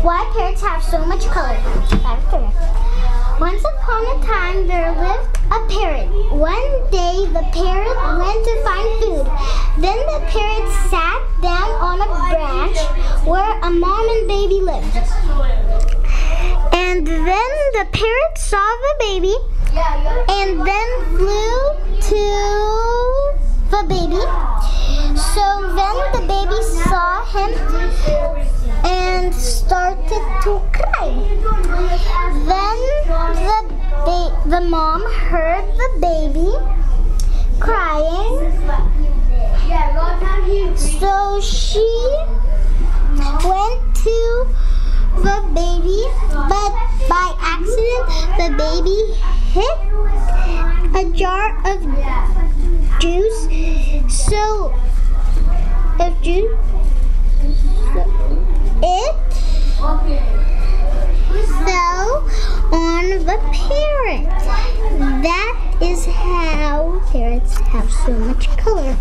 Why parrots have so much color? Once upon a time, there lived a parrot. One day, the parrot went to find food. Then the parrot sat down on a branch where a mom and baby lived. And then the parrot saw the baby and then flew to the baby. So then the baby saw him and started to cry. Then the mom heard the baby crying. So she went to the baby, but by accident the baby hit a jar of juice. So it fell on the parrot. That is how parrots have so much color.